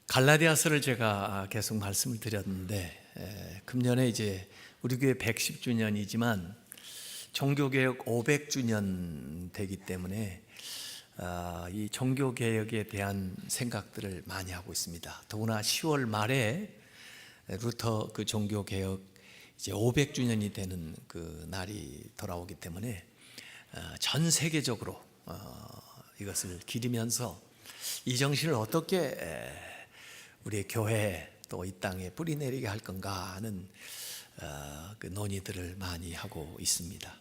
갈라디아서를 제가 계속 말씀을 드렸는데, 금년에 이제 우리 교회 110주년이지만 종교개혁 500주년 되기 때문에 이 종교개혁에 대한 생각들을 많이 하고 있습니다. 더구나 10월 말에 루터 그 종교개혁 이제 500주년이 되는 그 날이 돌아오기 때문에 전 세계적으로 이것을 기리면서 이 정신을 어떻게 우리의 교회 또 이 땅에 뿌리내리게 할 건가 하는 그 논의들을 많이 하고 있습니다.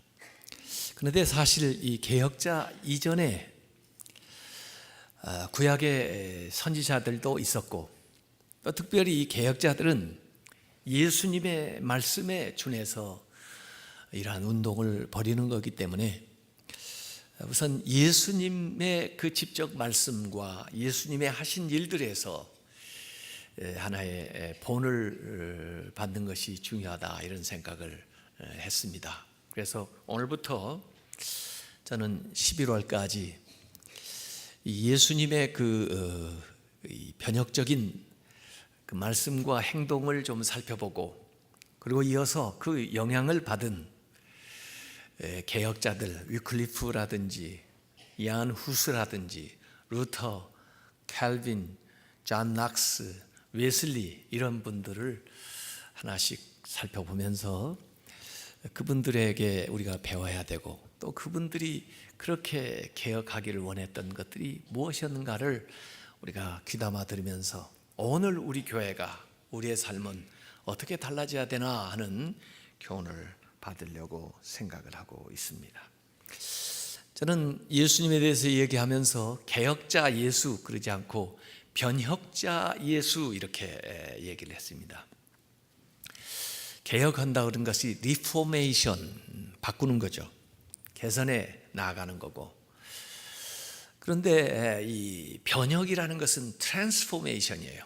그런데 사실 이 개혁자 이전에 구약의 선지자들도 있었고, 또 특별히 이 개혁자들은 예수님의 말씀에 준해서 이러한 운동을 벌이는 거기 때문에 우선 예수님의 그 직접 말씀과 예수님의 하신 일들에서 하나의 본을 받는 것이 중요하다, 이런 생각을 했습니다. 그래서 오늘부터 저는 11월까지 예수님의 그 변혁적인 그 말씀과 행동을 좀 살펴보고, 그리고 이어서 그 영향을 받은 개혁자들, 위클리프라든지 이안 후스라든지 루터, 칼빈, 존 낙스, 웨슬리, 이런 분들을 하나씩 살펴보면서 그분들에게 우리가 배워야 되고, 또 그분들이 그렇게 개혁하기를 원했던 것들이 무엇이었는가를 우리가 귀담아 들으면서 오늘 우리 교회가, 우리의 삶은 어떻게 달라져야 되나 하는 교훈을 받으려고 생각을 하고 있습니다. 저는 예수님에 대해서 얘기하면서 개혁자 예수 그러지 않고 변혁자 예수 이렇게 얘기를 했습니다. 개혁한다 그런 것이 리포메이션, 바꾸는 거죠. 개선해 나아가는 거고, 그런데 이 변혁이라는 것은 트랜스포메이션이에요.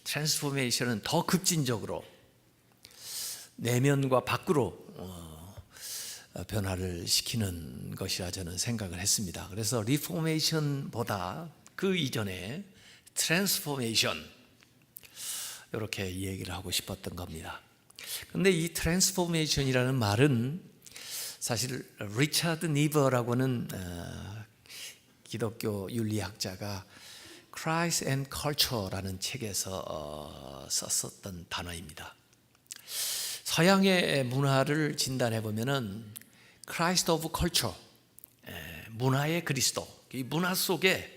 트랜스포메이션은 더 급진적으로 내면과 밖으로 변화를 시키는 것이라 저는 생각을 했습니다. 그래서 리포메이션보다 그 이전에 트랜스포메이션, 이렇게 얘기를 하고 싶었던 겁니다. 그런데 이 트랜스포메이션이라는 말은 사실 리차드 니버라고는 기독교 윤리학자가 Christ and Culture라는 책에서 썼었던 단어입니다. 서양의 문화를 진단해 보면은 Christ of Culture, 문화의 그리스도, 이 문화 속에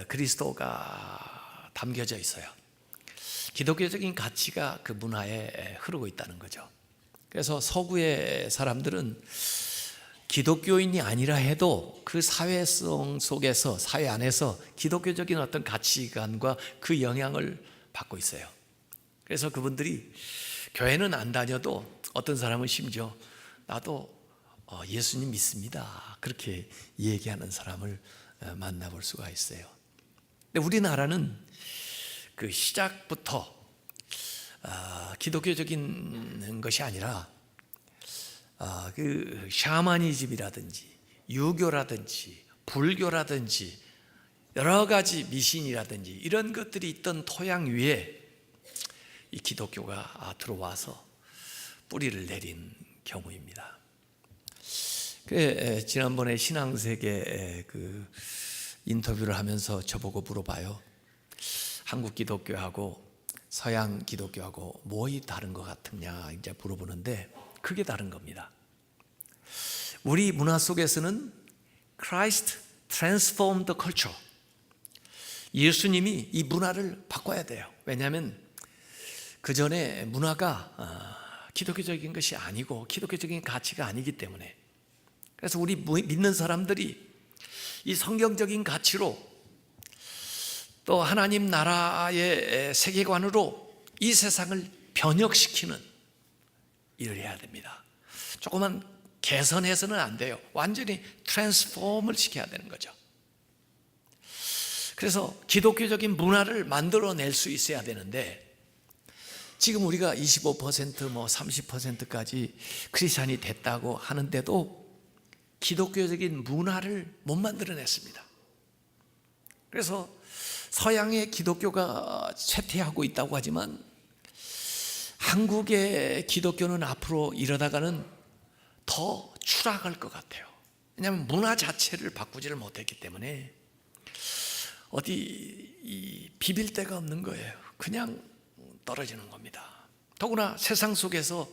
그리스도가 담겨져 있어요. 기독교적인 가치가 그 문화에 흐르고 있다는 거죠. 그래서 서구의 사람들은 기독교인이 아니라 해도 그 사회성 속에서, 사회 안에서 기독교적인 어떤 가치관과 그 영향을 받고 있어요. 그래서 그분들이 교회는 안 다녀도 어떤 사람은 심지어 나도 예수님 믿습니다, 그렇게 얘기하는 사람을 만나볼 수가 있어요. 근데 우리나라는 그 시작부터 기독교적인 것이 아니라 그 샤머니즘이라든지 유교라든지 불교라든지 여러 가지 미신이라든지 이런 것들이 있던 토양 위에 이 기독교가 들어와서 뿌리를 내린 경우입니다. 지난번에 신앙세계 그 인터뷰를 하면서 저보고 물어봐요. 한국 기독교하고 서양 기독교하고 뭐이 다른 것 같으냐 이제 물어보는데, 그게 다른 겁니다. 우리 문화 속에서는 Christ transformed the culture, 예수님이 이 문화를 바꿔야 돼요. 왜냐하면 그 전에 문화가 기독교적인 것이 아니고 기독교적인 가치가 아니기 때문에. 그래서 우리 믿는 사람들이 이 성경적인 가치로 또 하나님 나라의 세계관으로 이 세상을 변혁시키는 일을 해야 됩니다. 조금만 개선해서는 안 돼요. 완전히 트랜스폼을 시켜야 되는 거죠. 그래서 기독교적인 문화를 만들어낼 수 있어야 되는데, 지금 우리가 25% 30%까지 크리스찬이 됐다고 하는데도 기독교적인 문화를 못 만들어냈습니다. 그래서 서양의 기독교가 쇠퇴하고 있다고 하지만 한국의 기독교는 앞으로 이러다가는 더 추락할 것 같아요. 왜냐하면 문화 자체를 바꾸지를 못했기 때문에 어디 비빌 데가 없는 거예요. 그냥 떨어지는 겁니다. 더구나 세상 속에서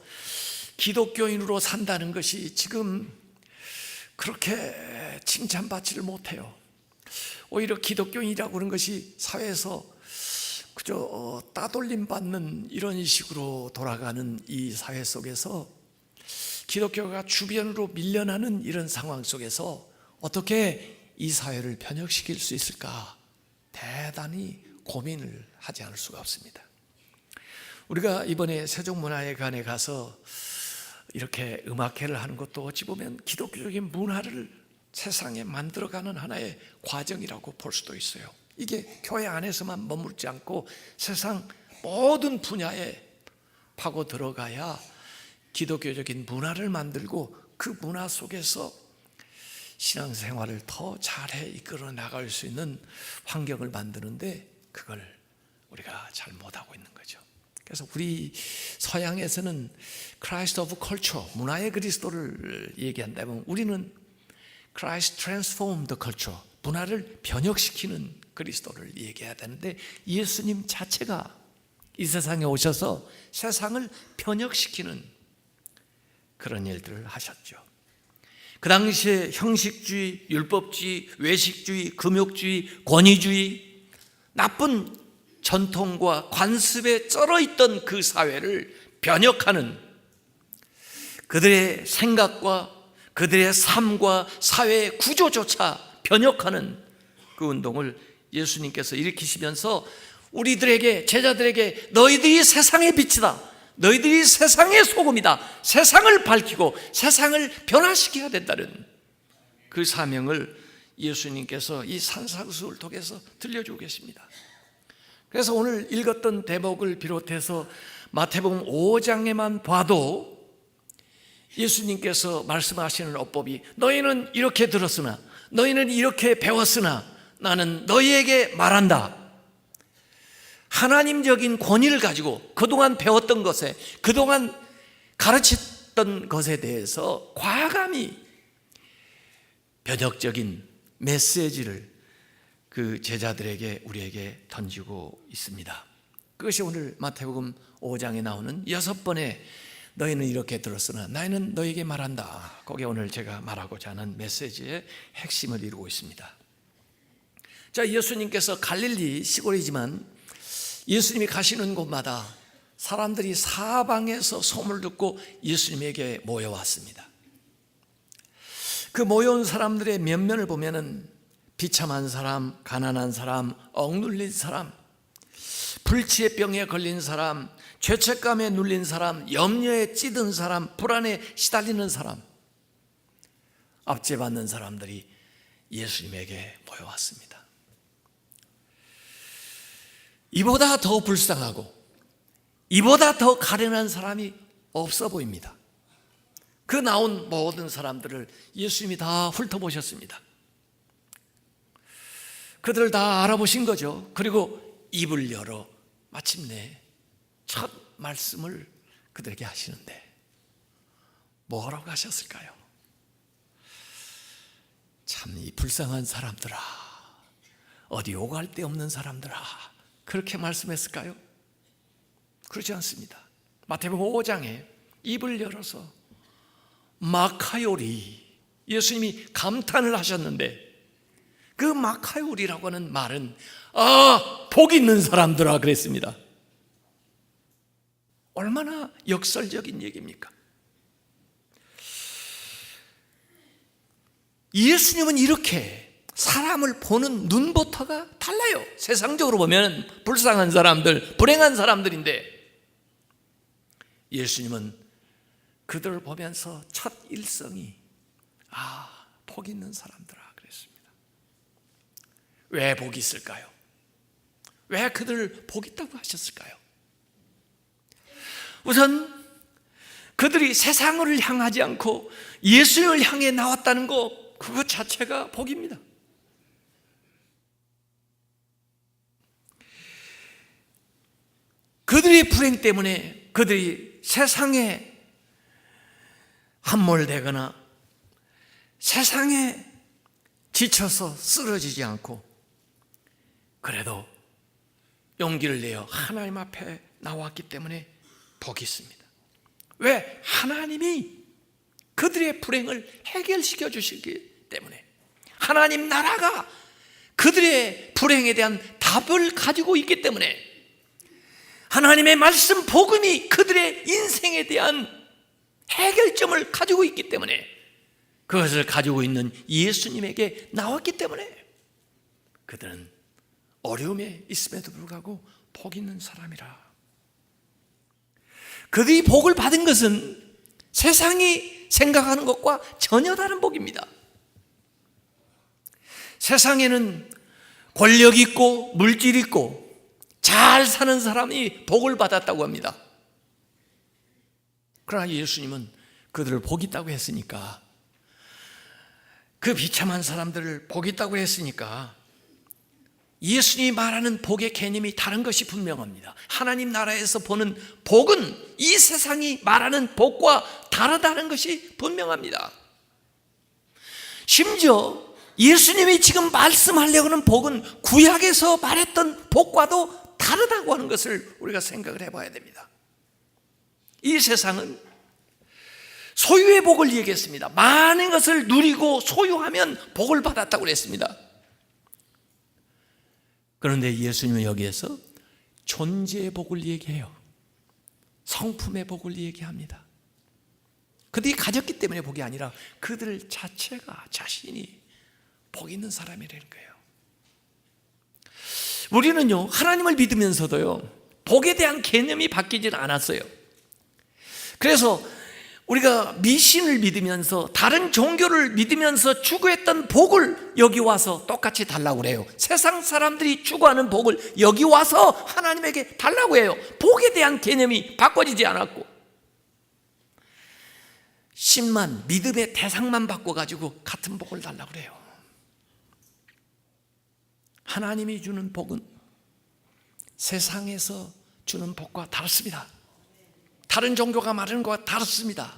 기독교인으로 산다는 것이 지금 그렇게 칭찬받지를 못해요. 오히려 기독교인이라고 하는 것이 사회에서 그저 따돌림 받는 이런 식으로 돌아가는 이 사회 속에서 기독교가 주변으로 밀려나는 이런 상황 속에서 어떻게 이 사회를 변혁시킬 수 있을까 대단히 고민을 하지 않을 수가 없습니다. 우리가 이번에 세종문화회관에 가서 이렇게 음악회를 하는 것도 어찌 보면 기독교적인 문화를 세상에 만들어가는 하나의 과정이라고 볼 수도 있어요. 이게 교회 안에서만 머무르지 않고 세상 모든 분야에 파고 들어가야 기독교적인 문화를 만들고 그 문화 속에서 신앙생활을 더 잘해 이끌어 나갈 수 있는 환경을 만드는데 그걸 우리가 잘 못하고 있는 거죠. 그래서 우리 서양에서는 Christ of Culture, 문화의 그리스도를 얘기한다면 우리는 Christ transformed the culture, 문화를 변혁시키는 그리스도를 얘기해야 되는데 예수님 자체가 이 세상에 오셔서 세상을 변혁시키는 그런 일들을 하셨죠. 그 당시에 형식주의, 율법주의, 외식주의, 금욕주의, 권위주의, 나쁜 전통과 관습에 쩔어있던 그 사회를 변혁하는 그들의 생각과 그들의 삶과 사회의 구조조차 변혁하는 그 운동을 예수님께서 일으키시면서 우리들에게, 제자들에게 너희들이 세상의 빛이다, 너희들이 세상의 소금이다, 세상을 밝히고 세상을 변화시켜야 된다는 그 사명을 예수님께서 이 산상수를 통해서 들려주고 계십니다. 그래서 오늘 읽었던 대목을 비롯해서 마태복음 5장에만 봐도 예수님께서 말씀하시는 어법이 너희는 이렇게 들었으나, 너희는 이렇게 배웠으나 나는 너희에게 말한다. 하나님적인 권위를 가지고 그동안 배웠던 것에, 그동안 가르쳤던 것에 대해서 과감히 변혁적인 메시지를 그 제자들에게, 우리에게 던지고 있습니다. 그것이 오늘 마태복음 5장에 나오는 6번의 너희는 이렇게 들었으나 나는 너희에게 말한다. 거기에 오늘 제가 말하고자 하는 메시지의 핵심을 이루고 있습니다. 자, 예수님께서 갈릴리 시골이지만 예수님이 가시는 곳마다 사람들이 사방에서 소문을 듣고 예수님에게 모여왔습니다. 그 모여온 사람들의 면면을 보면은 비참한 사람, 가난한 사람, 억눌린 사람, 불치의 병에 걸린 사람, 죄책감에 눌린 사람, 염려에 찌든 사람, 불안에 시달리는 사람, 압제받는 사람들이 예수님에게 모여왔습니다. 이보다 더 불쌍하고 이보다 더 가련한 사람이 없어 보입니다. 그 나온 모든 사람들을 예수님이 다 훑어보셨습니다. 그들을 다 알아보신 거죠. 그리고 입을 열어 마침내 첫 말씀을 그들에게 하시는데 뭐라고 하셨을까요? 참 이 불쌍한 사람들아, 어디 오갈 데 없는 사람들아, 그렇게 말씀했을까요? 그렇지 않습니다. 마태복음 5장에 입을 열어서 마카요리, 예수님이 감탄을 하셨는데 그 마카요리라고 하는 말은 복 있는 사람들아 그랬습니다. 얼마나 역설적인 얘기입니까? 예수님은 이렇게 사람을 보는 눈부터가 달라요. 세상적으로 보면 불쌍한 사람들, 불행한 사람들인데 예수님은 그들을 보면서 첫 일성이 복 있는 사람들아 그랬습니다. 왜 복이 있을까요? 왜 그들을 복 있다고 하셨을까요? 우선 그들이 세상을 향하지 않고 예수님을 향해 나왔다는 것, 그것 자체가 복입니다. 그들의 불행 때문에 그들이 세상에 함몰되거나 세상에 지쳐서 쓰러지지 않고 그래도 용기를 내어 하나님 앞에 나왔기 때문에 복이 있습니다. 왜? 하나님이 그들의 불행을 해결시켜 주시기 때문에, 하나님 나라가 그들의 불행에 대한 답을 가지고 있기 때문에, 하나님의 말씀 복음이 그들의 인생에 대한 해결점을 가지고 있기 때문에, 그것을 가지고 있는 예수님에게 나왔기 때문에 그들은 어려움에 있음에도 불구하고 복 있는 사람이라. 그들이 복을 받은 것은 세상이 생각하는 것과 전혀 다른 복입니다. 세상에는 권력 있고 물질 있고 잘 사는 사람이 복을 받았다고 합니다. 그러나 예수님은 그들을 복 있다고 했으니까, 그 비참한 사람들을 복 있다고 했으니까 예수님이 말하는 복의 개념이 다른 것이 분명합니다. 하나님 나라에서 보는 복은 이 세상이 말하는 복과 다르다는 것이 분명합니다. 심지어 예수님이 지금 말씀하려고 하는 복은 구약에서 말했던 복과도 다르다고 하는 것을 우리가 생각을 해봐야 됩니다. 이 세상은 소유의 복을 얘기했습니다. 많은 것을 누리고 소유하면 복을 받았다고 그랬습니다. 그런데 예수님은 여기에서 존재의 복을 얘기해요. 성품의 복을 얘기합니다. 그들이 가졌기 때문에 복이 아니라 그들 자체가, 자신이 복 있는 사람이라는 거예요. 우리는요, 하나님을 믿으면서도요, 복에 대한 개념이 바뀌지는 않았어요. 그래서 우리가 미신을 믿으면서, 다른 종교를 믿으면서 추구했던 복을 여기 와서 똑같이 달라고 그래요. 세상 사람들이 추구하는 복을 여기 와서 하나님에게 달라고 해요. 복에 대한 개념이 바꿔지지 않았고, 신만, 믿음의 대상만 바꿔가지고 같은 복을 달라고 그래요. 하나님이 주는 복은 세상에서 주는 복과 다릅니다. 다른 종교가 말하는 것과 다릅니다.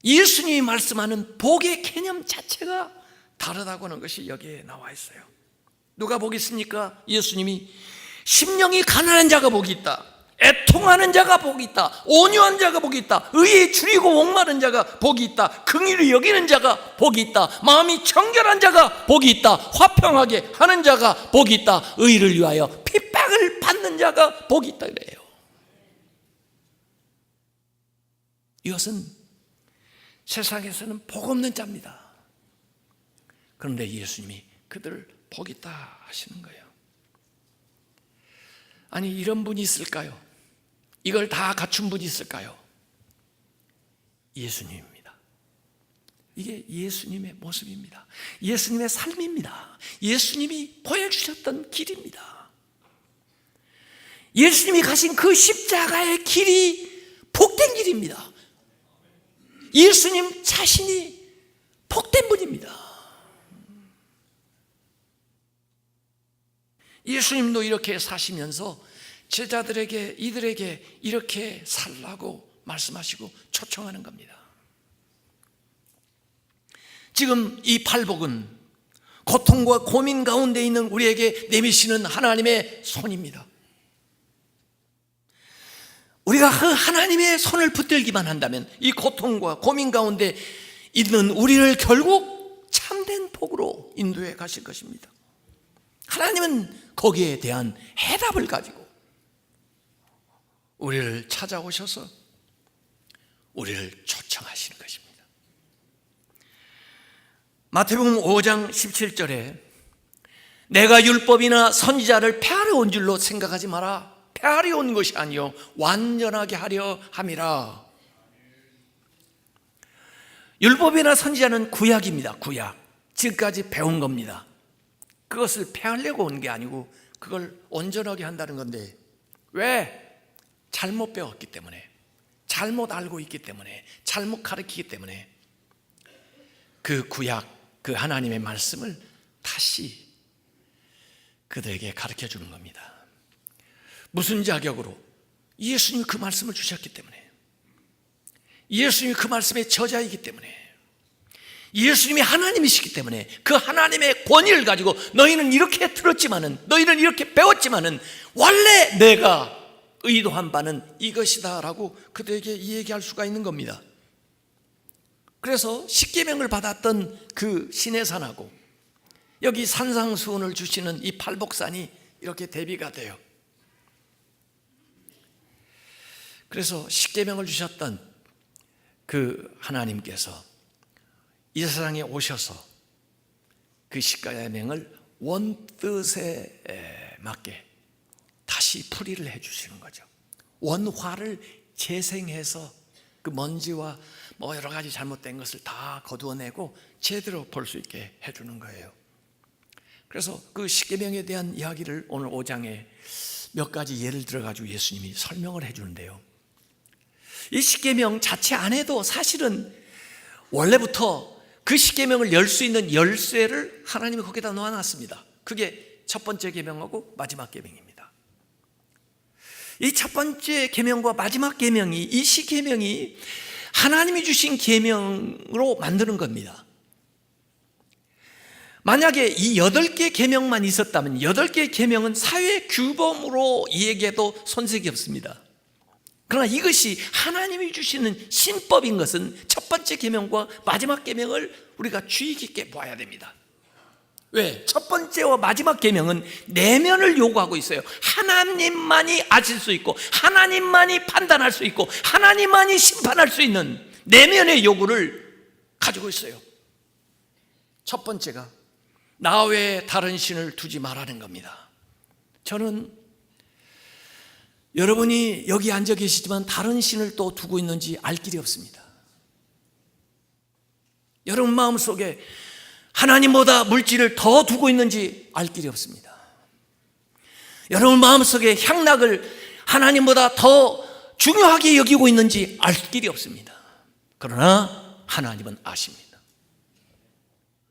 예수님이 말씀하는 복의 개념 자체가 다르다고 하는 것이 여기에 나와 있어요. 누가 복이 있습니까? 예수님이 심령이 가난한 자가 복이 있다, 애통하는 자가 복이 있다, 온유한 자가 복이 있다, 의에 줄이고 목마른 자가 복이 있다, 긍휼히 여기는 자가 복이 있다, 마음이 청결한 자가 복이 있다, 화평하게 하는 자가 복이 있다, 의를 위하여 핍박을 받는 자가 복이 있다 그래요. 이것은 세상에서는 복 없는 자입니다. 그런데 예수님이 그들을 복 있다 하시는 거예요. 아니, 이런 분이 있을까요? 이걸 다 갖춘 분이 있을까요? 예수님입니다. 이게 예수님의 모습입니다. 예수님의 삶입니다. 예수님이 보여주셨던 길입니다. 예수님이 가신 그 십자가의 길이 복된 길입니다. 예수님 자신이 복된 분입니다. 예수님도 이렇게 사시면서 제자들에게, 이들에게 이렇게 살라고 말씀하시고 초청하는 겁니다. 지금 이 팔복은 고통과 고민 가운데 있는 우리에게 내미시는 하나님의 손입니다. 우리가 그 하나님의 손을 붙들기만 한다면 이 고통과 고민 가운데 있는 우리를 결국 참된 복으로 인도해 가실 것입니다. 하나님은 거기에 대한 해답을 가지고 우리를 찾아오셔서 우리를 초청하시는 것입니다. 마태복음 5장 17절에 내가 율법이나 선지자를 폐하려 온 줄로 생각하지 마라. 폐하려 온 것이 아니요 완전하게 하려 함이라. 율법이나 선지자는 구약입니다. 구약, 지금까지 배운 겁니다. 그것을 폐하려고 온 게 아니고 그걸 온전하게 한다는 건데, 왜? 잘못 배웠기 때문에, 잘못 알고 있기 때문에, 잘못 가르치기 때문에 그 구약, 그 하나님의 말씀을 다시 그들에게 가르쳐 주는 겁니다. 무슨 자격으로? 예수님이 그 말씀을 주셨기 때문에, 예수님이 그 말씀의 저자이기 때문에, 예수님이 하나님이시기 때문에 그 하나님의 권위를 가지고 너희는 이렇게 들었지만은, 너희는 이렇게 배웠지만은 원래 내가 의도한 바는 이것이다 라고 그들에게 이야기할 수가 있는 겁니다. 그래서 십계명을 받았던 그 시내산하고 여기 산상수훈을 주시는 이 팔복산이 이렇게 대비가 돼요. 그래서 십계명을 주셨던 그 하나님께서 이 세상에 오셔서 그 십계명을 원뜻에 맞게 다시 풀이를 해 주시는 거죠. 원화를 재생해서 그 먼지와 뭐 여러 가지 잘못된 것을 다 거두어내고 제대로 볼 수 있게 해 주는 거예요. 그래서 그 십계명에 대한 이야기를 오늘 5장에 몇 가지 예를 들어 가지고 예수님이 설명을 해 주는데요. 이 십계명 자체 안에도 사실은 원래부터 그 십계명을 열 수 있는 열쇠를 하나님이 거기다 놓아놨습니다. 그게 첫 번째 계명하고 마지막 계명입니다. 이 첫 번째 계명과 마지막 계명이, 이 십계명이 하나님이 주신 계명으로 만드는 겁니다. 만약에 이 8개 계명만 있었다면 8개 계명은 사회 규범으로 얘기해도 손색이 없습니다. 그러나 이것이 하나님이 주시는 신법인 것은 첫 번째 계명과 마지막 계명을 우리가 주의 깊게 봐야 됩니다. 왜? 첫 번째와 마지막 계명은 내면을 요구하고 있어요. 하나님만이 아실 수 있고 하나님만이 판단할 수 있고 하나님만이 심판할 수 있는 내면의 요구를 가지고 있어요. 첫 번째가 나 외에 다른 신을 두지 말라는 겁니다. 저는 여러분이 여기 앉아 계시지만 다른 신을 또 두고 있는지 알 길이 없습니다. 여러분 마음속에 하나님보다 물질을 더 두고 있는지 알 길이 없습니다. 여러분 마음속에 향락을 하나님보다 더 중요하게 여기고 있는지 알 길이 없습니다. 그러나 하나님은 아십니다.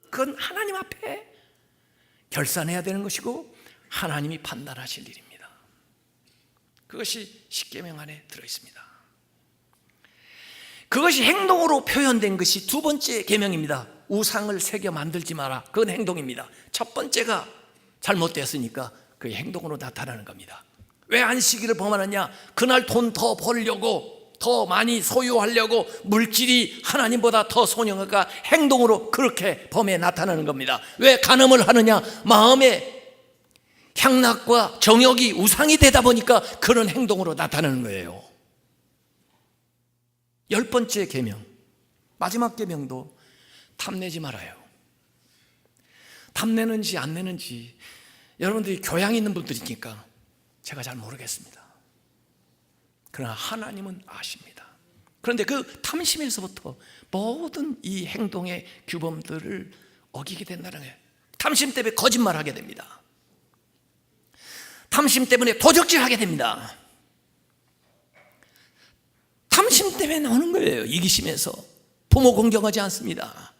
그건 하나님 앞에 결산해야 되는 것이고 하나님이 판단하실 일입니다. 그것이 십계명 안에 들어있습니다. 그것이 행동으로 표현된 것이 두 번째 계명입니다. 우상을 새겨 만들지 마라. 그건 행동입니다. 첫 번째가 잘못됐으니까 그게 행동으로 나타나는 겁니다. 왜 안식일을 범하느냐? 그날 돈 더 벌려고, 더 많이 소유하려고 물질이 하나님보다 더 소중하니까 행동으로 그렇게 범해 나타나는 겁니다. 왜 간음을 하느냐? 마음에 향락과 정욕이 우상이 되다 보니까 그런 행동으로 나타나는 거예요. 10번째 계명, 마지막 계명도 탐내지 말아요. 탐내는지 안 내는지 여러분들이 교양 있는 분들이니까 제가 잘 모르겠습니다. 그러나 하나님은 아십니다. 그런데 그 탐심에서부터 모든 이 행동의 규범들을 어기게 된다는 거예요. 탐심 때문에 거짓말하게 됩니다. 탐심 때문에 도적질하게 됩니다. 탐심 때문에 나오는 거예요. 이기심에서 부모 공경하지 않습니다.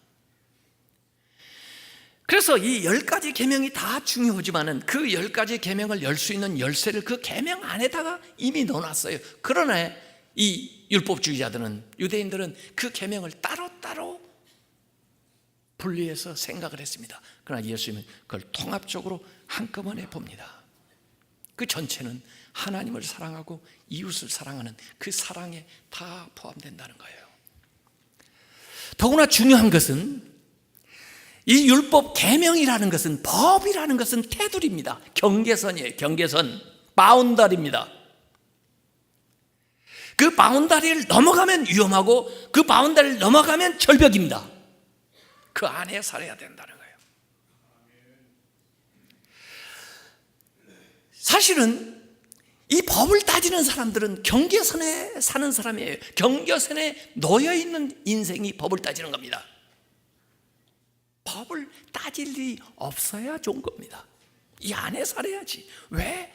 그래서 이 10가지 계명이 다 중요하지만은 그 10가지 계명을 열 수 있는 열쇠를 그 계명 안에다가 이미 넣어놨어요. 그러나 이 율법주의자들은, 유대인들은 그 계명을 따로따로 분리해서 생각을 했습니다. 그러나 예수님은 그걸 통합적으로 한꺼번에 봅니다. 그 전체는 하나님을 사랑하고 이웃을 사랑하는 그 사랑에 다 포함된다는 거예요. 더구나 중요한 것은 이 율법 계명이라는 것은, 법이라는 것은 테두리입니다. 경계선이에요. 경계선, 바운다리입니다. 그 바운다리를 넘어가면 위험하고 그 바운다리를 넘어가면 절벽입니다. 그 안에 살아야 된다는 거예요. 사실은 이 법을 따지는 사람들은 경계선에 사는 사람이에요. 경계선에 놓여있는 인생이 법을 따지는 겁니다. 법을 따질 일이 없어야 좋은 겁니다. 이 안에 살아야지. 왜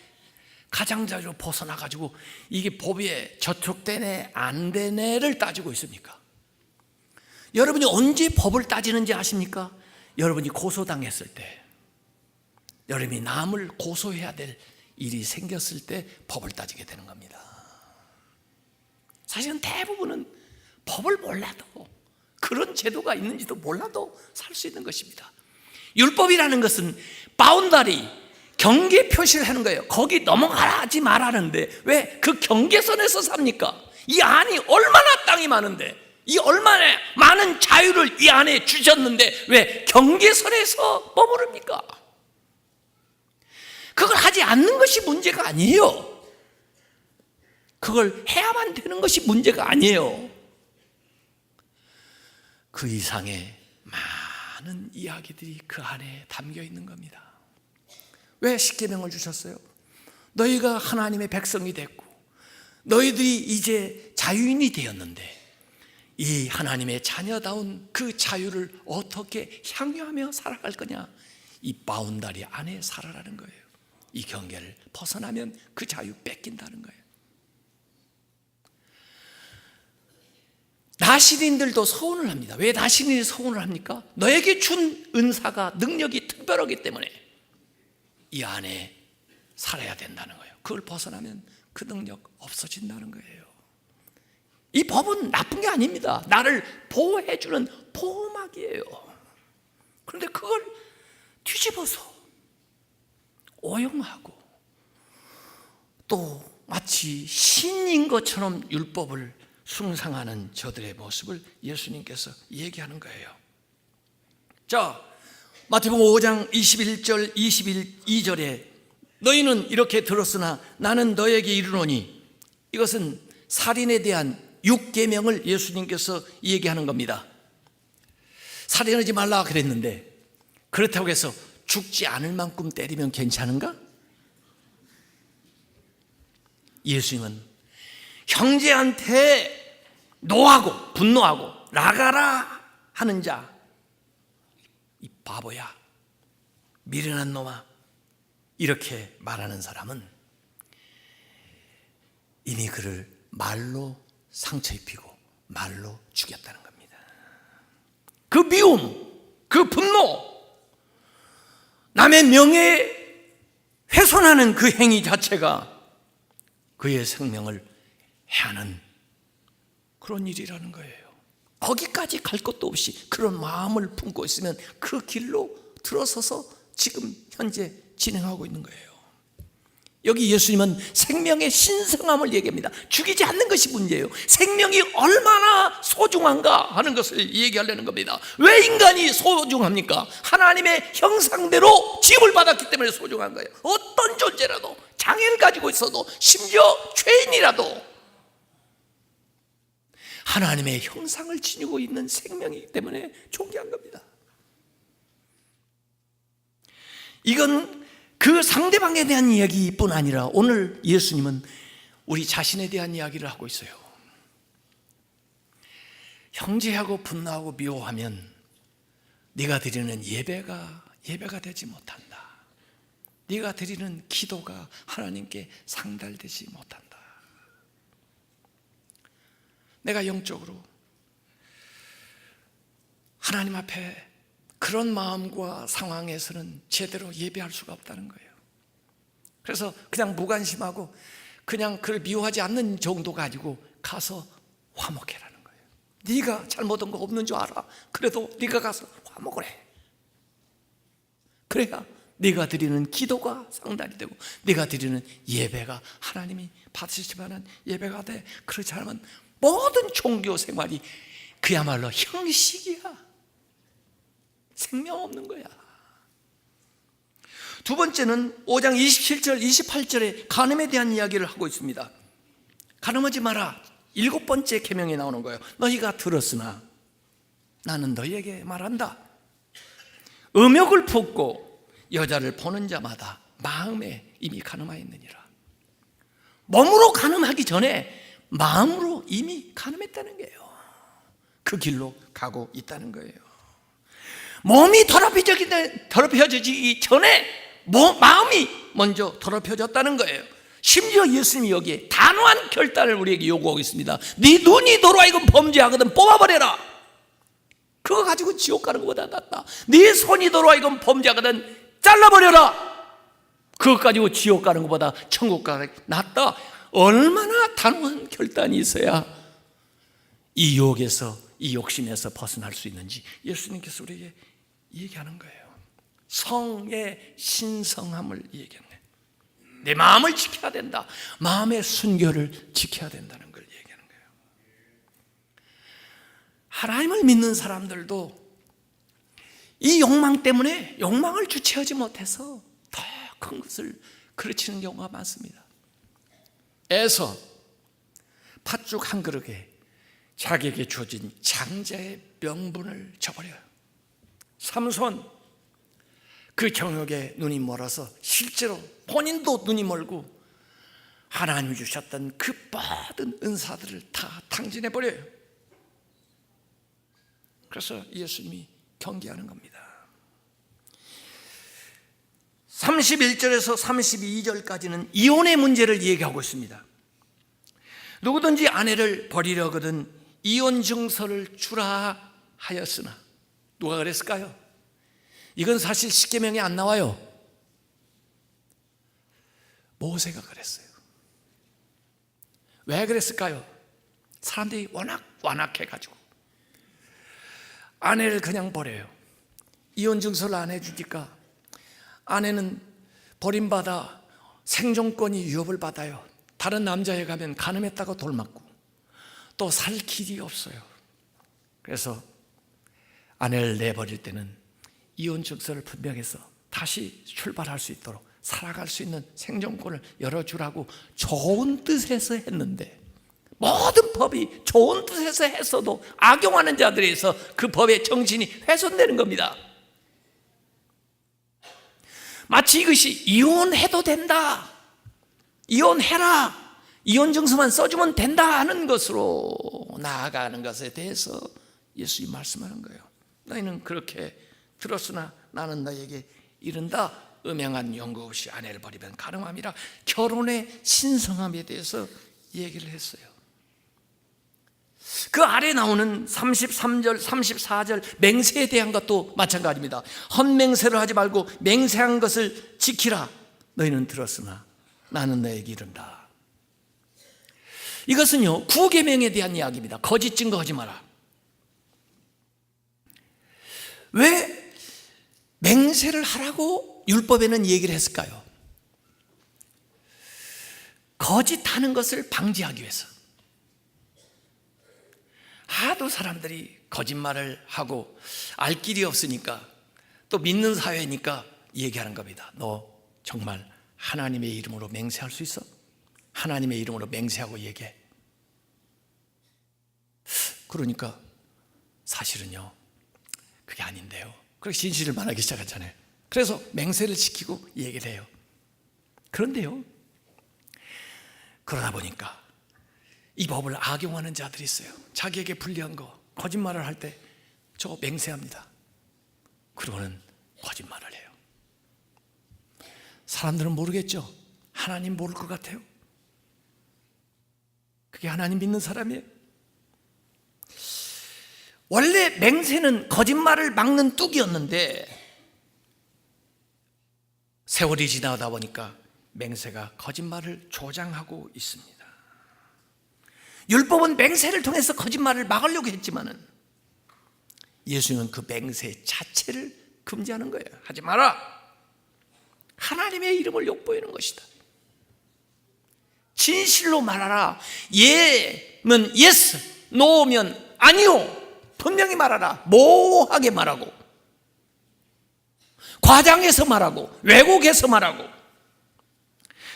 가장자리로 벗어나가지고 이게 법에 저촉되네 안 되네를 따지고 있습니까? 여러분이 언제 법을 따지는지 아십니까? 여러분이 고소당했을 때, 여러분이 남을 고소해야 될 일이 생겼을 때 법을 따지게 되는 겁니다. 사실은 대부분은 법을 몰라도, 그런 제도가 있는지도 몰라도 살 수 있는 것입니다. 율법이라는 것은 바운다리, 경계 표시를 하는 거예요. 거기 넘어가지 말라는데 왜 그 경계선에서 삽니까? 이 안이 얼마나 땅이 많은데, 이 얼마나 많은 자유를 이 안에 주셨는데 왜 경계선에서 머무릅니까? 그걸 하지 않는 것이 문제가 아니에요. 그걸 해야만 되는 것이 문제가 아니에요. 그 이상의 많은 이야기들이 그 안에 담겨 있는 겁니다. 왜 십계명을 주셨어요? 너희가 하나님의 백성이 됐고 너희들이 이제 자유인이 되었는데 이 하나님의 자녀다운 그 자유를 어떻게 향유하며 살아갈 거냐? 이 바운다리 안에 살아라는 거예요. 이 경계를 벗어나면 그 자유 뺏긴다는 거예요. 나시린들도 서운을 합니다. 왜 나시린이 서운을 합니까? 너에게 준 은사가, 능력이 특별하기 때문에 이 안에 살아야 된다는 거예요. 그걸 벗어나면 그 능력 없어진다는 거예요. 이 법은 나쁜 게 아닙니다. 나를 보호해주는 보호막이에요. 그런데 그걸 뒤집어서 오용하고 또 마치 신인 것처럼 율법을 숭상하는 저들의 모습을 예수님께서 얘기하는 거예요. 자, 마태복음 5장 21절 22절에 너희는 이렇게 들었으나 나는 너에게 이르노니, 이것은 살인에 대한 6계명을 예수님께서 얘기하는 겁니다. 살인하지 말라 그랬는데 그렇다고 해서 죽지 않을 만큼 때리면 괜찮은가? 예수님은 형제한테 노하고 분노하고 나가라 하는 자, 이 바보야, 미련한 놈아, 이렇게 말하는 사람은 이미 그를 말로 상처 입히고 말로 죽였다는 겁니다. 그 미움, 그 분노, 남의 명예에 훼손하는 그 행위 자체가 그의 생명을 해하는 그런 일이라는 거예요. 거기까지 갈 것도 없이 그런 마음을 품고 있으면 그 길로 들어서서 지금 현재 진행하고 있는 거예요. 여기 예수님은 생명의 신성함을 얘기합니다. 죽이지 않는 것이 문제예요. 생명이 얼마나 소중한가 하는 것을 얘기하려는 겁니다. 왜 인간이 소중합니까? 하나님의 형상대로 지음을 받았기 때문에 소중한 거예요. 어떤 존재라도, 장애를 가지고 있어도, 심지어 죄인이라도 하나님의 형상을 지니고 있는 생명이기 때문에 존귀한 겁니다. 이건 그 상대방에 대한 이야기뿐 아니라 오늘 예수님은 우리 자신에 대한 이야기를 하고 있어요. 형제하고 분노하고 미워하면 네가 드리는 예배가 되지 못한다. 네가 드리는 기도가 하나님께 상달되지 못한다. 내가 영적으로 하나님 앞에 그런 마음과 상황에서는 제대로 예배할 수가 없다는 거예요. 그래서 그냥 무관심하고 그냥 그를 미워하지 않는 정도 가지고 가서 화목해라는 거예요. 네가 잘못한 거 없는 줄 알아. 그래도 네가 가서 화목을 해. 그래야 네가 드리는 기도가 상달이 되고 네가 드리는 예배가 하나님이 받으실 만한 예배가 돼. 그렇지 않으면 모든 종교 생활이 그야말로 형식이야. 생명 없는 거야. 두 번째는 5장 27절 28절에 간음에 대한 이야기를 하고 있습니다. 간음하지 마라. 7번째 계명이 나오는 거예요. 너희가 들었으나 나는 너희에게 말한다. 음욕을 품고 여자를 보는 자마다 마음에 이미 간음하였느니라. 몸으로 간음하기 전에 마음으로 이미 간음했다는 거예요. 그 길로 가고 있다는 거예요. 몸이 더럽혀지기 전에 마음이 먼저 더럽혀졌다는 거예요. 심지어 예수님이 여기에 단호한 결단을 우리에게 요구하고 있습니다. 네 눈이 너로 하여금 범죄하거든 뽑아버려라. 그거 가지고 지옥 가는 것보다 낫다. 네 손이 너로 하여금 범죄하거든 잘라버려라. 그것 가지고 지옥 가는 것보다 천국 가는 게 낫다. 얼마나 단호한 결단이 있어야 이 유혹에서, 이 욕심에서 벗어날 수 있는지 예수님께서 우리에게 얘기하는 거예요. 성의 신성함을 얘기하는 거예요. 내 마음을 지켜야 된다. 마음의 순결을 지켜야 된다는 걸 얘기하는 거예요. 하나님을 믿는 사람들도 이 욕망 때문에 욕망을 주체하지 못해서 더 큰 것을 그르치는 경우가 많습니다. 에서 팥죽 한 그릇에 자기에게 주어진 장자의 명분을 저버려요. 삼손, 그 정욕에 눈이 멀어서 실제로 본인도 눈이 멀고 하나님이 주셨던 그 모든 은사들을 다 탕진해버려요. 그래서 예수님이 경계하는 겁니다. 31절에서 32절까지는 이혼의 문제를 얘기하고 있습니다. 누구든지 아내를 버리려거든 이혼 증서를 주라 하였으나, 누가 그랬을까요? 이건 사실 십계명에 안 나와요. 모세가 그랬어요. 왜 그랬을까요? 사람들이 워낙 완악해가지고 아내를 그냥 버려요. 이혼 증서를 안 해주니까 아내는 버림받아 생존권이 위협을 받아요. 다른 남자에 가면 간음했다고 돌맞고 또 살 길이 없어요. 그래서 아내를 내버릴 때는 이혼 증서를 분명해서 다시 출발할 수 있도록 살아갈 수 있는 생존권을 열어주라고 좋은 뜻에서 했는데, 모든 법이 좋은 뜻에서 했어도 악용하는 자들에 의해서 그 법의 정신이 훼손되는 겁니다. 마치 이것이 이혼해도 된다, 이혼해라, 이혼 증서만 써주면 된다 하는 것으로 나아가는 것에 대해서 예수님이 말씀하는 거예요. 너희는 그렇게 들었으나 나는 너에게 이른다. 음행한 연고 없이 아내를 버리면 가능함이라. 결혼의 신성함에 대해서 얘기를 했어요. 그 아래 나오는 33절, 34절 맹세에 대한 것도 마찬가지입니다. 헛맹세를 하지 말고 맹세한 것을 지키라. 너희는 들었으나 나는 너에게 이른다. 이것은요, 구계명에 대한 이야기입니다. 거짓 증거하지 마라. 왜 맹세를 하라고 율법에는 얘기를 했을까요? 거짓하는 것을 방지하기 위해서. 하도 사람들이 거짓말을 하고 알 길이 없으니까, 또 믿는 사회니까 얘기하는 겁니다. 너 정말 하나님의 이름으로 맹세할 수 있어? 하나님의 이름으로 맹세하고 얘기해. 그러니까 사실은요, 그게 아닌데요. 그렇게 진실을 말하기 시작하잖아요. 그래서 맹세를 지키고 얘기를 해요. 그런데요, 그러다 보니까 이 법을 악용하는 자들이 있어요. 자기에게 불리한 거, 거짓말을 할 때 저 맹세합니다. 그러고는 거짓말을 해요. 사람들은 모르겠죠. 하나님 모를 것 같아요. 그게 하나님 믿는 사람이에요. 원래 맹세는 거짓말을 막는 뚝이었는데 세월이 지나다 보니까 맹세가 거짓말을 조장하고 있습니다. 율법은 맹세를 통해서 거짓말을 막으려고 했지만은 예수님은 그 맹세 자체를 금지하는 거예요. 하지 마라. 하나님의 이름을 욕보이는 것이다. 진실로 말하라. 예면 예스, 노면 아니요. 분명히 말하라. 모호하게 말하고, 과장해서 말하고, 왜곡해서 말하고,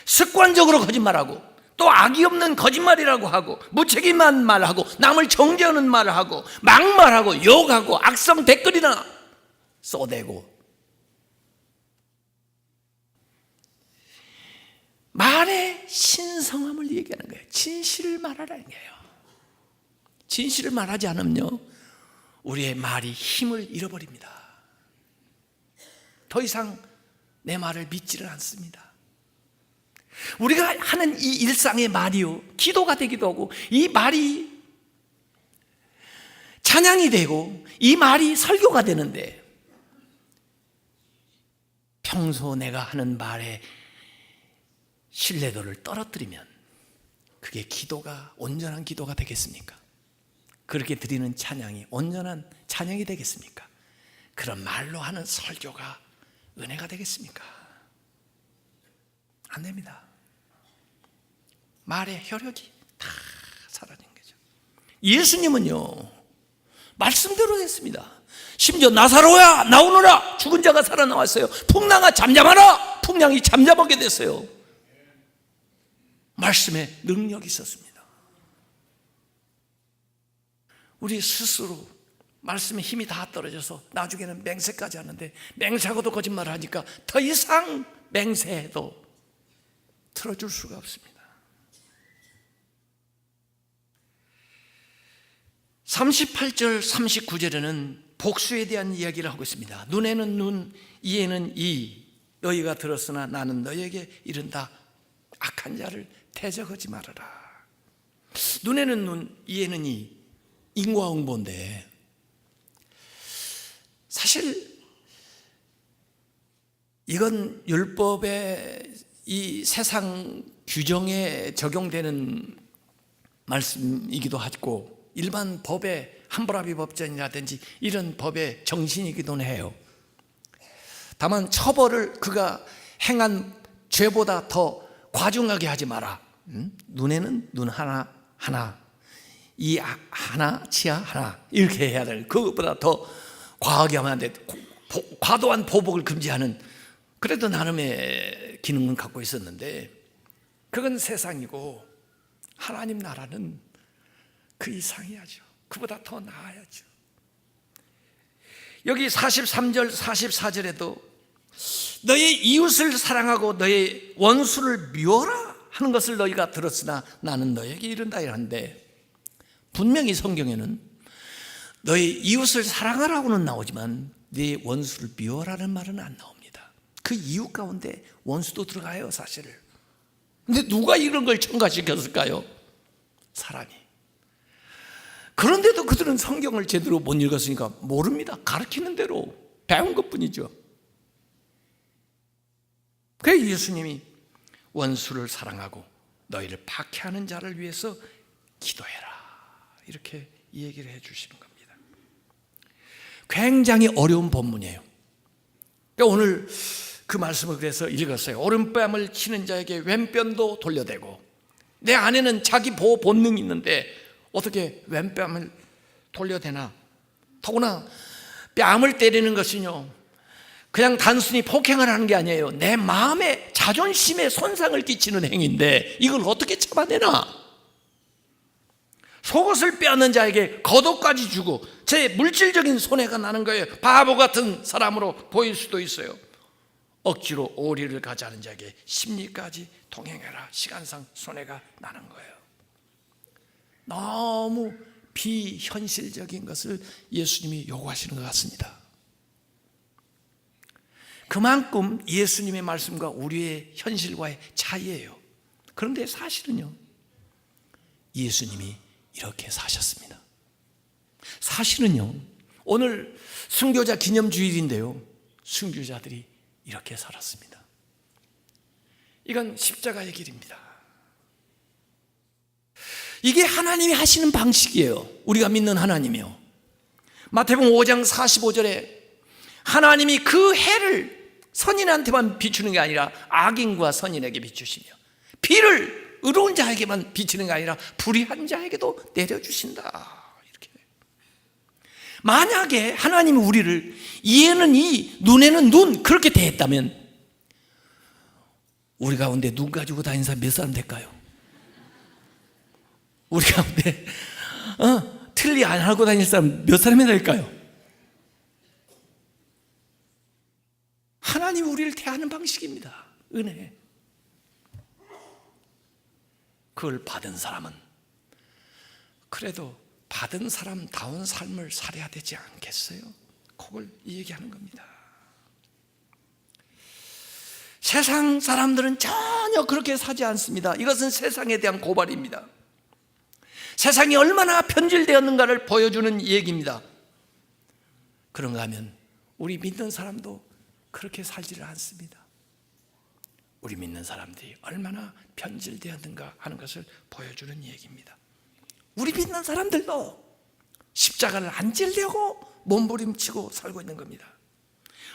습관적으로 거짓말하고, 또 악이 없는 거짓말이라고 하고, 무책임한 말하고, 남을 정죄하는 말을 하고, 막말하고, 욕하고, 악성 댓글이나 쏘대고, 말의 신성함을 얘기하는 거예요. 진실을 말하라는 거예요. 진실을 말하지 않으면요, 우리의 말이 힘을 잃어버립니다. 더 이상 내 말을 믿지를 않습니다. 우리가 하는 이 일상의 말이요, 기도가 되기도 하고, 이 말이 찬양이 되고, 이 말이 설교가 되는데, 평소 내가 하는 말에 신뢰도를 떨어뜨리면 그게 기도가 온전한 기도가 되겠습니까? 그렇게 드리는 찬양이 온전한 찬양이 되겠습니까? 그런 말로 하는 설교가 은혜가 되겠습니까? 안 됩니다. 말의 혈육이 다 사라진 거죠. 예수님은요, 말씀대로 했습니다. 심지어 나사로야 나오너라, 죽은 자가 살아나왔어요. 풍랑아 잠잠하라, 풍랑이 잠잠하게 됐어요. 말씀에 능력이 있었습니다. 우리 스스로 말씀에 힘이 다 떨어져서 나중에는 맹세까지 하는데, 맹세하고도 거짓말을 하니까 더 이상 맹세해도 틀어줄 수가 없습니다. 38절 39절에는 복수에 대한 이야기를 하고 있습니다. 눈에는 눈, 이에는 이, 너희가 들었으나 나는 너희에게 이른다. 악한 자를 대적하지 말아라. 눈에는 눈, 이에는 이, 인과응보인데, 사실 이건 율법의 이 세상 규정에 적용되는 말씀이기도 하고, 일반 법의 함부라비 법전이라든지 이런 법의 정신이기도 해요. 다만 처벌을 그가 행한 죄보다 더 과중하게 하지 마라. 눈에는 눈 하나 하나, 이 하나 치아 하나, 이렇게 해야 될, 그것보다 더 과하게 하면 안 돼. 과도한 보복을 금지하는, 그래도 나름의 기능은 갖고 있었는데, 그건 세상이고 하나님 나라는 그 이상이야죠. 그보다 더 나아야죠. 여기 43절 44절에도 너의 이웃을 사랑하고 너의 원수를 미워라 하는 것을 너희가 들었으나 나는 너에게 이른다 이러는데, 분명히 성경에는 너의 이웃을 사랑하라고는 나오지만 네 원수를 미워라는 말은 안 나옵니다. 그 이웃 가운데 원수도 들어가요, 사실. 근데 누가 이런 걸 첨가시켰을까요? 사람이. 그런데도 그들은 성경을 제대로 못 읽었으니까 모릅니다. 가르치는 대로 배운 것뿐이죠. 그래서 예수님이 원수를 사랑하고 너희를 박해하는 자를 위해서 기도해라, 이렇게 얘기를 해 주시는 겁니다. 굉장히 어려운 본문이에요. 그러니까 오늘 그 말씀을 그래서 읽었어요. 오른뺨을 치는 자에게 왼편도 돌려대고, 내 안에는 자기 보호 본능이 있는데 어떻게 왼뺨을 돌려대나. 더구나 뺨을 때리는 것은요, 그냥 단순히 폭행을 하는 게 아니에요. 내 마음의 자존심에 손상을 끼치는 행위인데 이걸 어떻게 참아내나. 속옷을 빼앗는 자에게 겉옷까지 주고, 제 물질적인 손해가 나는 거예요. 바보 같은 사람으로 보일 수도 있어요. 억지로 오리를 가자는 자에게 심리까지 동행해라. 시간상 손해가 나는 거예요. 너무 비현실적인 것을 예수님이 요구하시는 것 같습니다. 그만큼 예수님의 말씀과 우리의 현실과의 차이예요. 그런데 사실은요, 예수님이 이렇게 사셨습니다. 사실은요, 오늘 순교자 기념주일인데요, 순교자들이 이렇게 살았습니다. 이건 십자가의 길입니다. 이게 하나님이 하시는 방식이에요. 우리가 믿는 하나님이요. 마태복음 5장 45절에 하나님이 그 해를 선인한테만 비추는 게 아니라 악인과 선인에게 비추시며, 비를 의로운 자에게만 비치는 게 아니라 불의한 자에게도 내려주신다. 이렇게. 만약에 하나님이 우리를 이에는 이, 눈에는 눈, 그렇게 대했다면 우리 가운데 눈 가지고 다니는 사람 몇 사람 될까요? 우리 가운데 틀리 안 하고 다닐 사람 몇 사람이 될까요? 하나님이 우리를 대하는 방식입니다. 은혜. 그걸 받은 사람은 그래도 받은 사람다운 삶을 살아야 되지 않겠어요? 그걸 얘기하는 겁니다. 세상 사람들은 전혀 그렇게 사지 않습니다. 이것은 세상에 대한 고발입니다. 세상이 얼마나 편질되었는가를 보여주는 얘기입니다. 그런가 하면 우리 믿는 사람도 그렇게 살지를 않습니다. 우리 믿는 사람들이 얼마나 변질되었는가 하는 것을 보여주는 얘기입니다. 우리 믿는 사람들도 십자가를 안 지려고 몸부림치고 살고 있는 겁니다.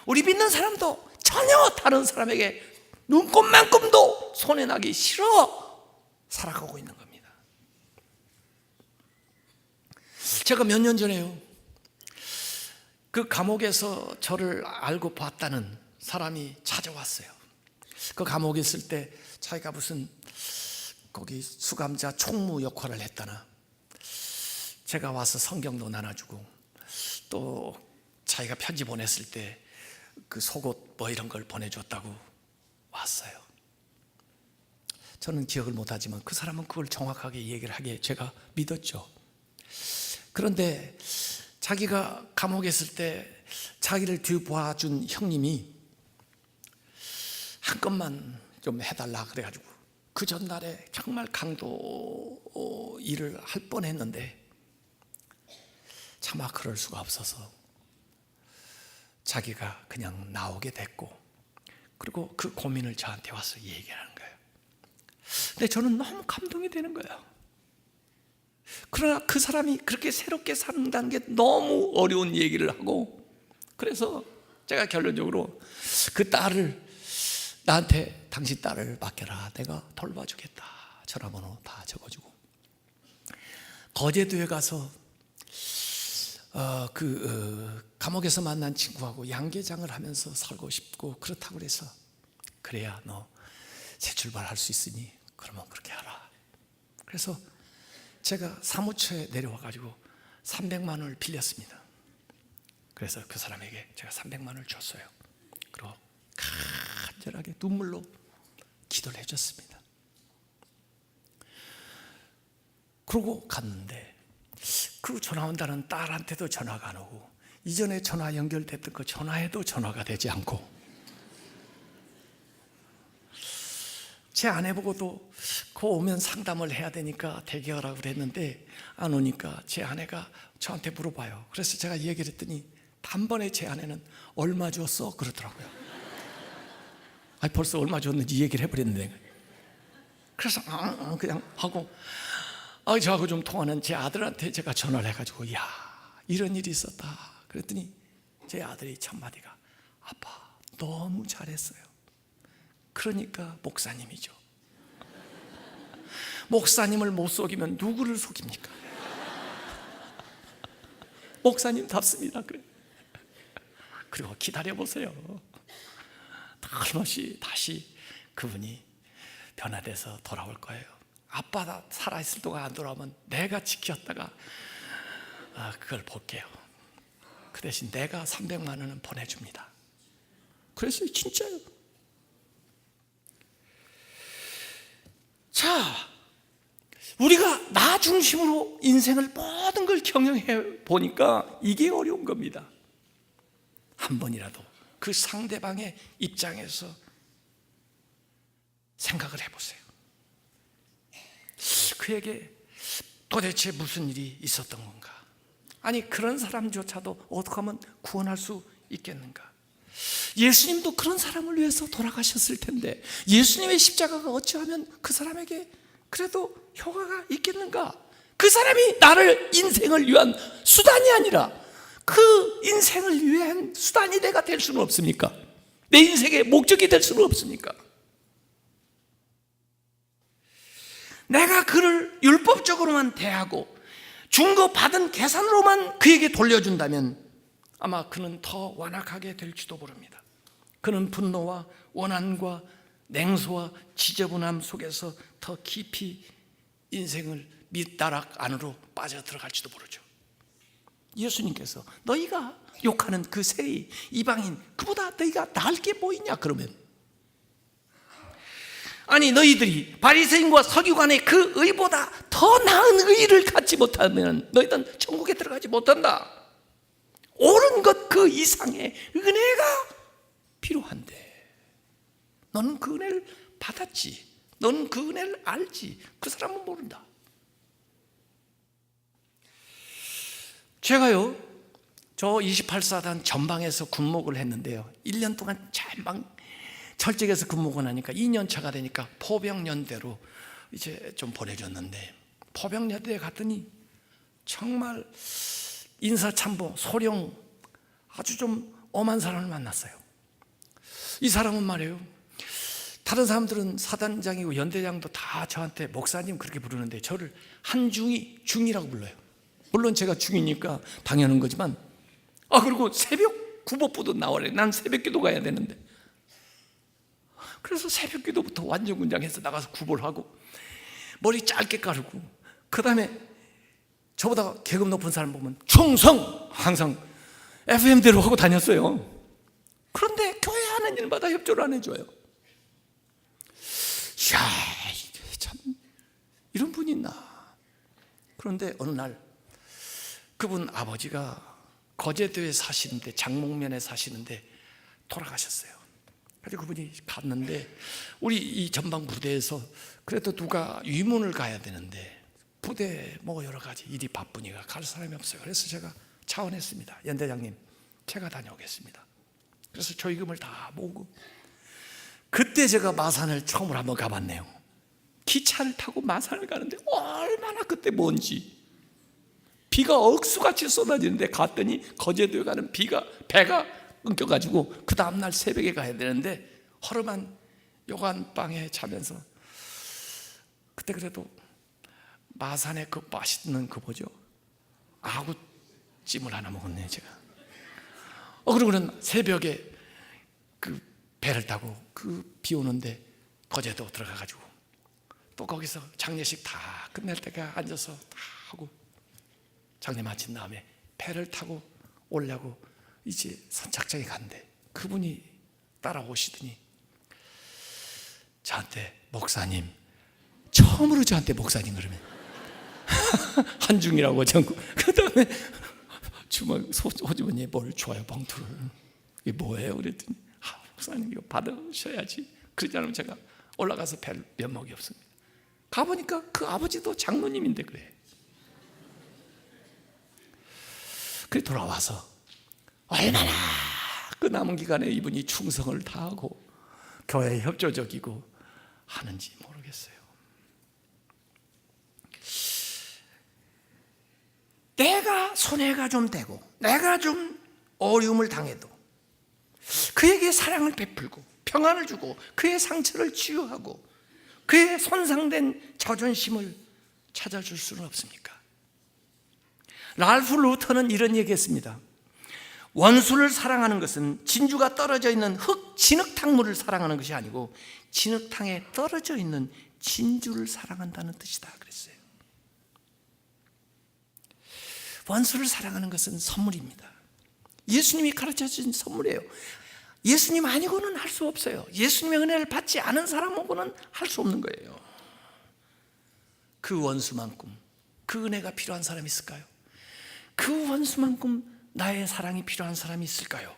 우리 믿는 사람도 전혀 다른 사람에게 눈곱만큼도 손해나기 싫어 살아가고 있는 겁니다. 제가 몇 년 전에요, 그 감옥에서 저를 알고 봤다는 사람이 찾아왔어요. 그 감옥에 있을 때 자기가 무슨 거기 수감자 총무 역할을 했다나, 제가 와서 성경도 나눠주고, 또 자기가 편지 보냈을 때 그 속옷 뭐 이런 걸 보내줬다고 왔어요. 저는 기억을 못하지만 그 사람은 그걸 정확하게 얘기를 하게 제가 믿었죠. 그런데 자기가 감옥에 있을 때 자기를 뒤봐준 형님이 한 건만 좀 해달라 그래가지고 그 전날에 정말 강도 일을 할 뻔했는데 차마 그럴 수가 없어서 자기가 그냥 나오게 됐고, 그리고 그 고민을 저한테 와서 얘기하는 거예요. 근데 저는 너무 감동이 되는 거예요. 그러나 그 사람이 그렇게 새롭게 산다는 게 너무 어려운 얘기를 하고, 그래서 제가 결론적으로 그 딸을 나한테 당신 딸을 맡겨라, 내가 돌봐주겠다, 전화번호 다 적어주고, 거제도에 가서 감옥에서 만난 친구하고 양계장을 하면서 살고 싶고 그렇다고 그래서, 그래야 너 새 출발할 수 있으니 그러면 그렇게 하라. 그래서 제가 사무처에 내려와가지고 300만 원을 빌렸습니다. 그래서 그 사람에게 제가 300만 원을 줬어요. 그리고 간절하게 눈물로 기도를 해줬습니다. 그러고 갔는데 그 전화 온다는 딸한테도 전화가 안 오고, 이전에 전화 연결됐던 그 전화에도 전화가 되지 않고, 제 아내 보고도 그 오면 상담을 해야 되니까 대기하라고 그랬는데 안 오니까 제 아내가 저한테 물어봐요. 그래서 제가 얘기를 했더니 단번에 제 아내는 얼마 줬어? 그러더라고요. 아니 벌써 얼마 줬는지 얘기를 해버렸는데, 그래서 그냥 하고, 저하고 좀 통하는 제 아들한테 제가 전화를 해가지고, 야, 이런 일이 있었다 그랬더니 제 아들이 첫 마디가, 아빠 너무 잘했어요. 그러니까 목사님이죠. 목사님을 못 속이면 누구를 속입니까? 목사님답습니다. 그래. 그리고 기다려보세요. 틀림없이 다시 그분이 변화돼서 돌아올 거예요. 아빠 살아있을 동안 안 돌아오면 내가 지켰다가 그걸 볼게요. 그 대신 내가 300만 원은 보내줍니다. 그래서 진짜요. 자, 우리가 나 중심으로 인생을 모든 걸 경영해 보니까 이게 어려운 겁니다. 한 번이라도 그 상대방의 입장에서 생각을 해보세요. 그에게 도대체 무슨 일이 있었던 건가? 아니 그런 사람조차도 어떻게 하면 구원할 수 있겠는가? 예수님도 그런 사람을 위해서 돌아가셨을 텐데 예수님의 십자가가 어찌하면 그 사람에게 그래도 효과가 있겠는가? 그 사람이 나를 인생을 위한 수단이 아니라 그 인생을 위한 수단이 내가 될 수는 없습니까? 내 인생의 목적이 될 수는 없습니까? 내가 그를 율법적으로만 대하고 준 거 받은 계산으로만 그에게 돌려준다면 아마 그는 더 완악하게 될지도 모릅니다. 그는 분노와 원한과 냉소와 지저분함 속에서 더 깊이 인생을 밑다락 안으로 빠져들어갈지도 모르죠. 예수님께서 너희가 욕하는 그 세리 이방인 그보다 너희가 나을 게 뭐 있냐 그러면, 아니 너희들이 바리새인과 서기관의 그 의보다 더 나은 의를 갖지 못하면 너희들은 천국에 들어가지 못한다. 옳은 것 그 이상의 은혜가 필요한데 너는 그 은혜를 받았지, 너는 그 은혜를 알지, 그 사람은 모른다. 제가요 저 28사단 전방에서 군목을 했는데요 1년 동안 철직에서 근무하고 나니까 2년 차가 되니까 포병연대로 이제 좀 보내줬는데, 포병연대에 갔더니 정말 인사참모, 소령 아주 좀 엄한 사람을 만났어요. 이 사람은 말이에요, 다른 사람들은 사단장이고 연대장도 다 저한테 목사님 그렇게 부르는데 저를 한중이, 중이라고 불러요. 물론 제가 중이니까 당연한 거지만, 그리고 새벽 구법부도 나오래. 난 새벽 기도 가야 되는데. 그래서 새벽 기도부터 완전군장해서 나가서 구보를 하고 머리 짧게 가르고, 그 다음에 저보다 계급 높은 사람 보면 충성! 항상 FM대로 하고 다녔어요. 그런데 교회 하는 일마다 협조를 안 해줘요. 이야, 참 이런 분이 있나. 그런데 어느 날 그분 아버지가 거제도에 사시는데, 장목면에 사시는데 돌아가셨어요. 그래서 그분이 갔는데, 우리 이 전방 부대에서 그래도 누가 위문을 가야 되는데 부대 뭐 여러 가지 일이 바쁘니까 갈 사람이 없어요. 그래서 제가 차원했습니다. 연대장님, 제가 다녀오겠습니다. 그래서 조의금을 다 모으고, 그때 제가 마산을 처음으로 한번 가봤네요. 기차를 타고 마산을 가는데 얼마나 그때 먼지, 비가 억수같이 쏟아지는데 갔더니 거제도에 가는 배가 끊겨가지고 그 다음날 새벽에 가야 되는데 허름한 요간방에 자면서, 그때 그래도 마산에 그 맛있는 그 뭐죠, 아구찜을 하나 먹었네요 제가. 그러고는 새벽에 그 배를 타고 그 비 오는데 거제도 들어가가지고 또 거기서 장례식 다 끝낼 때가 앉아서 다 하고, 장례 마친 다음에 배를 타고 오려고 이제 선착장에 갔는데 그분이 따라오시더니 저한테 목사님, 처음으로 저한테 목사님 그러면 한중이라고 전국, 그 다음에 호주머니에 뭘 줘요, 봉투를. 이게 뭐예요? 그랬더니 목사님 이거 받으셔야지. 그러지 않으면 제가 올라가서 뵐 면목이 없습니다. 가보니까 그 아버지도 장로님인데 그래. 그래 돌아와서 얼마나 그 남은 기간에 이분이 충성을 다하고 교회에 협조적이고 하는지 모르겠어요. 내가 손해가 좀 되고 내가 좀 어려움을 당해도 그에게 사랑을 베풀고 평안을 주고 그의 상처를 치유하고 그의 손상된 자존심을 찾아줄 수는 없습니까? 랄프 루터는 이런 얘기했습니다. 원수를 사랑하는 것은 진주가 떨어져 있는 진흙탕물을 사랑하는 것이 아니고 진흙탕에 떨어져 있는 진주를 사랑한다는 뜻이다 그랬어요. 원수를 사랑하는 것은 선물입니다. 예수님이 가르쳐준 선물이에요. 예수님 아니고는 할 수 없어요. 예수님의 은혜를 받지 않은 사람하고는 할 수 없는 거예요. 그 원수만큼 그 은혜가 필요한 사람이 있을까요? 그 원수만큼 나의 사랑이 필요한 사람이 있을까요?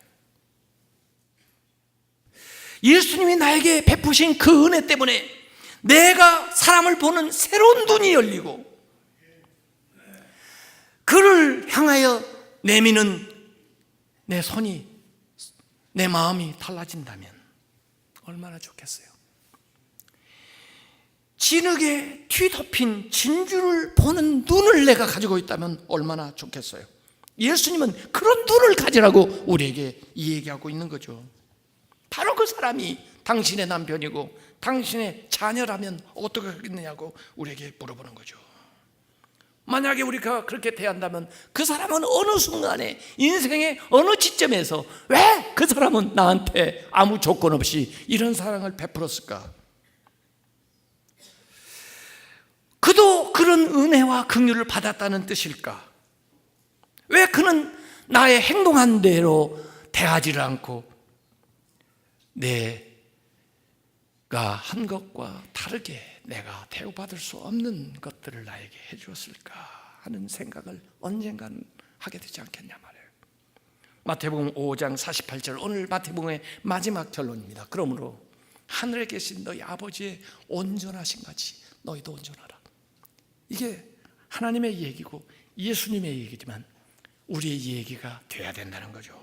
예수님이 나에게 베푸신 그 은혜 때문에 내가 사람을 보는 새로운 눈이 열리고 그를 향하여 내미는 내 손이, 내 마음이 달라진다면 얼마나 좋겠어요. 진흙에 뒤덮인 진주를 보는 눈을 내가 가지고 있다면 얼마나 좋겠어요. 예수님은 그런 눈을 가지라고 우리에게 이 얘기하고 있는 거죠. 바로 그 사람이 당신의 남편이고 당신의 자녀라면 어떻게 하겠느냐고 우리에게 물어보는 거죠. 만약에 우리가 그렇게 대한다면 그 사람은 어느 순간에 인생의 어느 지점에서 왜 그 사람은 나한테 아무 조건 없이 이런 사랑을 베풀었을까? 그도 그런 은혜와 긍휼을 받았다는 뜻일까? 왜 그는 나의 행동한 대로 대하지를 않고 내가 한 것과 다르게 내가 대우받을 수 없는 것들을 나에게 해주었을까 하는 생각을 언젠간 하게 되지 않겠냐 말이에요. 마태복음 5장 48절, 오늘 마태복음의 마지막 결론입니다. 그러므로 하늘에 계신 너희 아버지의 온전하신 같이 너희도 온전하라. 이게 하나님의 얘기고 예수님의 얘기지만 우리의 얘기가 돼야 된다는 거죠.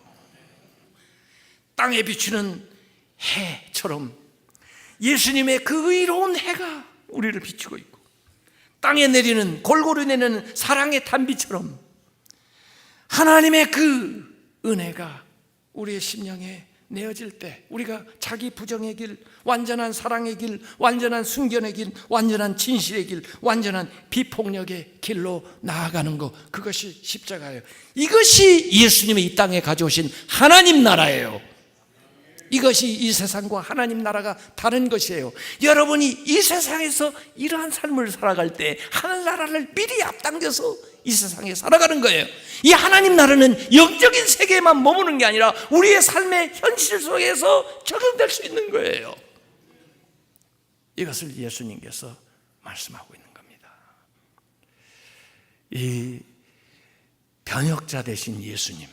땅에 비추는 해처럼 예수님의 그 의로운 해가 우리를 비추고 있고, 땅에 내리는 골고루 내리는 사랑의 단비처럼 하나님의 그 은혜가 우리의 심령에 내어질 때, 우리가 자기 부정의 길, 완전한 사랑의 길, 완전한 순견의 길, 완전한 진실의 길, 완전한 비폭력의 길로 나아가는 것, 그것이 십자가예요. 이것이 예수님이 이 땅에 가져오신 하나님 나라예요. 이것이 이 세상과 하나님 나라가 다른 것이에요. 여러분이 이 세상에서 이러한 삶을 살아갈 때 하늘나라를 미리 앞당겨서 이 세상에 살아가는 거예요. 이 하나님 나라는 영적인 세계에만 머무는 게 아니라 우리의 삶의 현실 속에서 적용될 수 있는 거예요. 이것을 예수님께서 말씀하고 있는 겁니다. 이 변혁자 되신 예수님,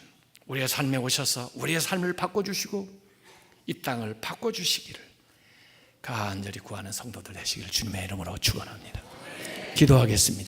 우리의 삶에 오셔서 우리의 삶을 바꿔주시고 이 땅을 바꿔주시기를 간절히 구하는 성도들 되시기를 주님의 이름으로 축원합니다. 기도하겠습니다.